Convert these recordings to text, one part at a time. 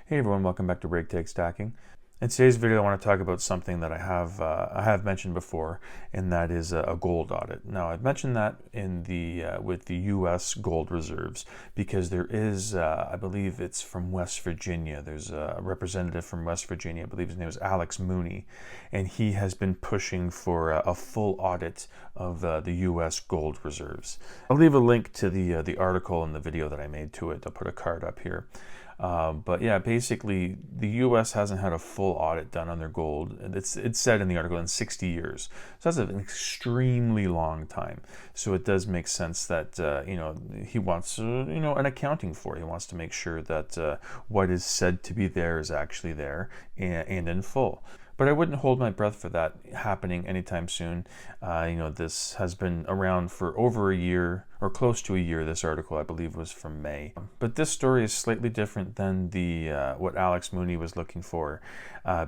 Hey everyone, welcome back to Rig Tag Stacking. In today's video, I want to talk about something that I have mentioned before, and that is a gold audit. Now, I've mentioned that in with the U.S. gold reserves because there is, I believe it's from West Virginia. There's a representative from West Virginia. I believe his name is Alex Mooney, and he has been pushing for a full audit of the U.S. gold reserves. I'll leave a link to the article and the video that I made to it. I'll put a card up here. But yeah, basically, the U.S. hasn't had a full audit done on their gold. It's said in the article in 60 years. So that's an extremely long time. So it does make sense that he wants an accounting for it. He wants to make sure that what is said to be there is actually there and in full. But I wouldn't hold my breath for that happening anytime soon. This has been around for over a year, or close to a year. This article, I believe, was from May. But this story is slightly different than what Alex Mooney was looking for,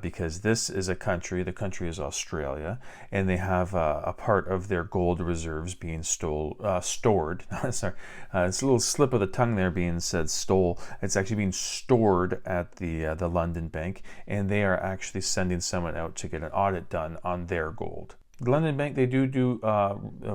because this is a country, the country is Australia, and they have a part of their gold reserves being stored. Sorry, it's a little slip of the tongue there being said stole. It's actually being stored at the London Bank, and they are actually sending someone out to get an audit done on their gold. The London Bank, they do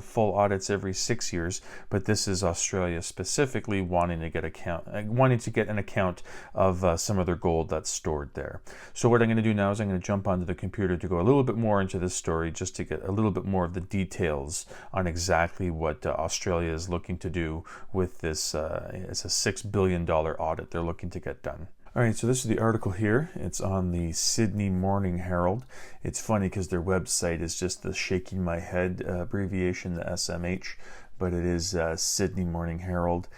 full audits every 6 years, but this is Australia specifically wanting to get an account of some of their gold that's stored there. So what I'm going to do now is I'm going to jump onto the computer to go a little bit more into this story, just to get a little bit more of the details on exactly what Australia is looking to do with this. It's a $6 billion audit they're looking to get done. All right, so this is the article here. It's on the Sydney Morning Herald. It's funny because their website is just the shaking my head abbreviation, the SMH, but it is Sydney Morning Herald.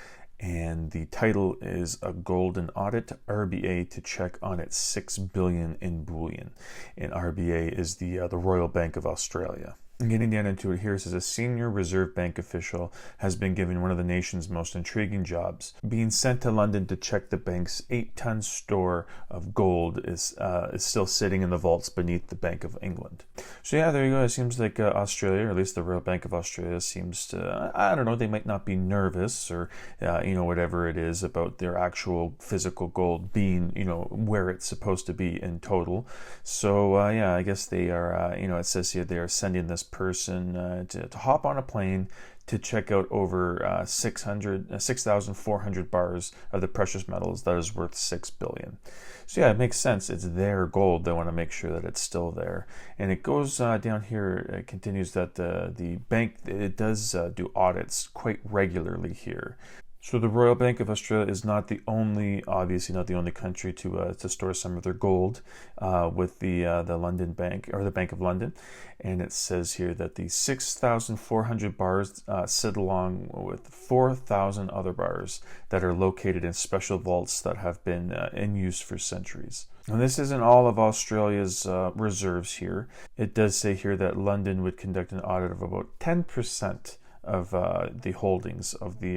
And the title is A Golden Audit, RBA to check on its $6 billion in bullion. And RBA is the Royal Bank of Australia. And getting down into it here, it says a senior Reserve Bank official has been given one of the nation's most intriguing jobs. Being sent to London to check the bank's 8-ton store of gold is still sitting in the vaults beneath the Bank of England. So yeah, there you go. It seems like Australia, or at least the Royal Bank of Australia, seems to, I don't know, they might not be nervous or, whatever it is about their actual physical gold being, where it's supposed to be in total. So yeah, I guess they are, it says here they are sending this person to hop on a plane to check out over 6,400 bars of the precious metals that is worth $6 billion. So yeah, it makes sense. It's their gold. They want to make sure that it's still there. And it goes down here, it continues that the bank, it does do audits quite regularly here. So the Royal Bank of Australia is obviously not the only country to store some of their gold with the London Bank, or the Bank of London. And it says here that the 6,400 bars sit along with 4,000 other bars that are located in special vaults that have been in use for centuries. And this isn't all of Australia's reserves here. It does say here that London would conduct an audit of about 10% of the holdings of the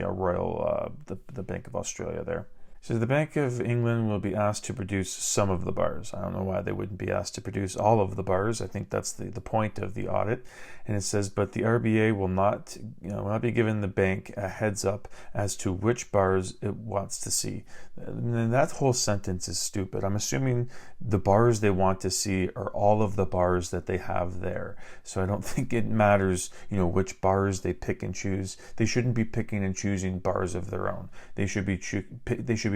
the Bank of Australia there. So the Bank of England will be asked to produce some of the bars. I don't know why they wouldn't be asked to produce all of the bars. I think that's the point of the audit. And it says, but the RBA will not be given the bank a heads up as to which bars it wants to see. And that whole sentence is stupid. I'm assuming the bars they want to see are all of the bars that they have there. So I don't think it matters, which bars they pick and choose. They shouldn't be picking and choosing bars of their own. They should be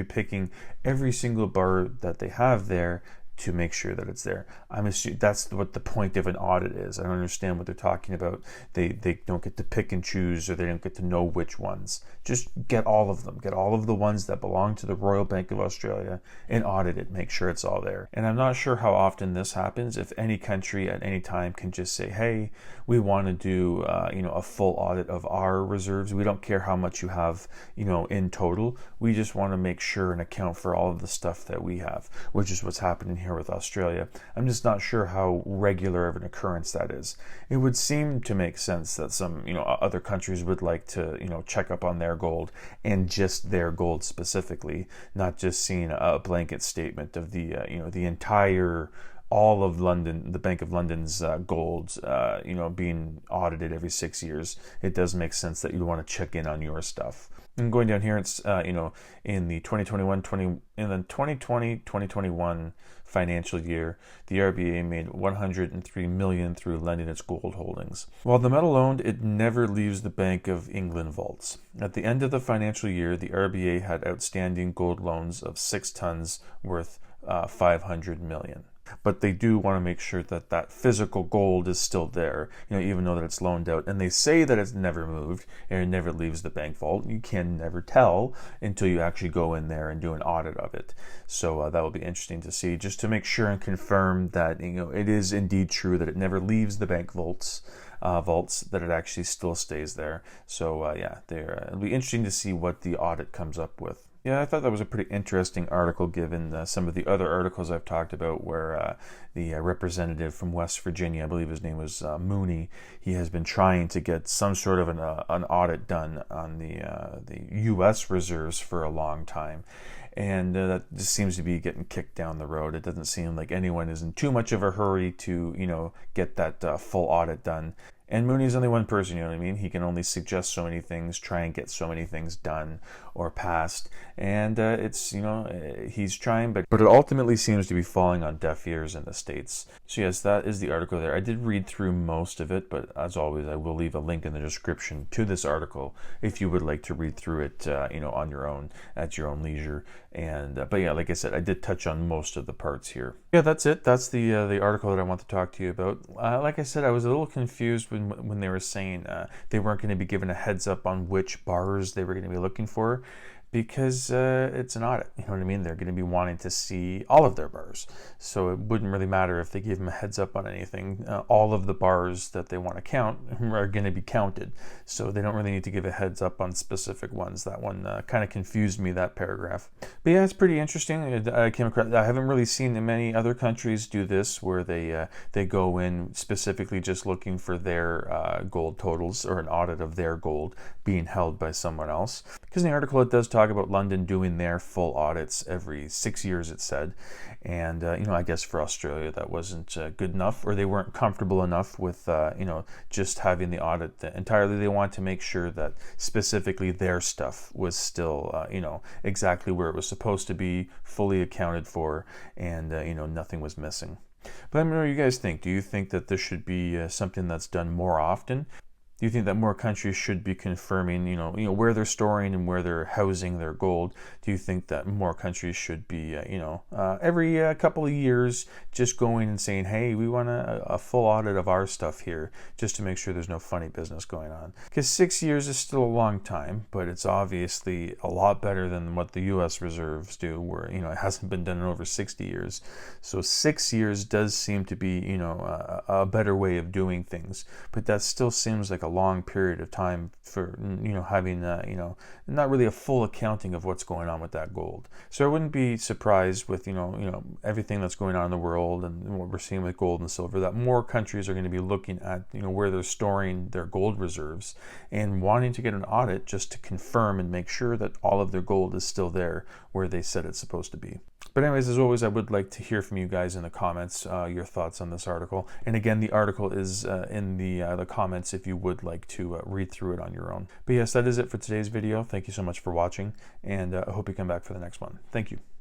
picking every single bar that they have there to make sure that it's there. I'm assuming that's what the point of an audit is. I don't understand what they're talking about. They don't get to pick and choose, or they don't get to know which ones. Just get all of them. Get all of the ones that belong to the Royal Bank of Australia and audit it. Make sure it's all there. And I'm not sure how often this happens. If any country at any time can just say, hey, we want to do a full audit of our reserves. We don't care how much you have in total. We just want to make sure and account for all of the stuff that we have, which is what's happening here with Australia. I'm just not sure how regular of an occurrence that is. It would seem to make sense that some other countries would like to check up on their gold, and just their gold specifically, not just seeing a blanket statement of the entire all of London, the Bank of London's gold, being audited every 6 years, it does make sense that you want to check in on your stuff. And going down here, it's in the 2020-2021 financial year, the RBA made 103 million through lending its gold holdings. While the metal owned, it never leaves the Bank of England vaults. At the end of the financial year, the RBA had outstanding gold loans of 6 tons worth 500 million. But they do want to make sure that that physical gold is still there, even though that it's loaned out. And they say that it's never moved and it never leaves the bank vault. You can never tell until you actually go in there and do an audit of it. So that will be interesting to see, just to make sure and confirm that it is indeed true that it never leaves the bank vaults, that it actually still stays there. So it'll be interesting to see what the audit comes up with. Yeah, I thought that was a pretty interesting article given some of the other articles I've talked about where the representative from West Virginia, I believe his name was Mooney, he has been trying to get some sort of an audit done on the U.S. reserves for a long time. And that just seems to be getting kicked down the road. It doesn't seem like anyone is in too much of a hurry to, get that full audit done. And Mooney's only one person, you know what I mean? He can only suggest so many things, try and get so many things done or passed. And he's trying, but it ultimately seems to be falling on deaf ears in the States. So yes, that is the article there. I did read through most of it, but as always, I will leave a link in the description to this article if you would like to read through it, on your own, at your own leisure. And but yeah, like I said, I did touch on most of the parts here. Yeah, that's it. That's the article that I want to talk to you about. Like I said, I was a little confused when they were saying they weren't going to be given a heads up on which bars they were going to be looking for, because it's an audit, you know what I mean? They're going to be wanting to see all of their bars. So it wouldn't really matter if they gave them a heads up on anything. All of the bars that they want to count are going to be counted. So they don't really need to give a heads up on specific ones. That one kind of confused me, that paragraph. But yeah, it's pretty interesting. I haven't really seen many other countries do this, where they go in specifically just looking for their gold totals, or an audit of their gold being held by someone else. Because in the article it does talk about London doing their full audits every 6 years, it said. And, I guess for Australia that wasn't good enough, or they weren't comfortable enough with, just having the audit entirely. They want to make sure that specifically their stuff was still, exactly where it was supposed to be, fully accounted for, and, nothing was missing. But let me know what you guys think. Do you think that this should be something that's done more often? Do you think that more countries should be confirming, where they're storing and where they're housing their gold? Do you think that more countries should be, every couple of years just going and saying, hey, we want a full audit of our stuff here, just to make sure there's no funny business going on? Because 6 years is still a long time, but it's obviously a lot better than what the U.S. reserves do, where, it hasn't been done in over 60 years. So 6 years does seem to be, a better way of doing things, but that still seems like a long period of time for having not really a full accounting of what's going on with that gold. So I wouldn't be surprised with everything that's going on in the world and what we're seeing with gold and silver, that more countries are going to be looking at where they're storing their gold reserves and wanting to get an audit just to confirm and make sure that all of their gold is still there where they said it's supposed to be. But anyways, as always, I would like to hear from you guys in the comments, your thoughts on this article. And again, the article is in the comments if you would like to read through it on your own. But yes, that is it for today's video. Thank you so much for watching, and I hope you come back for the next one. Thank you.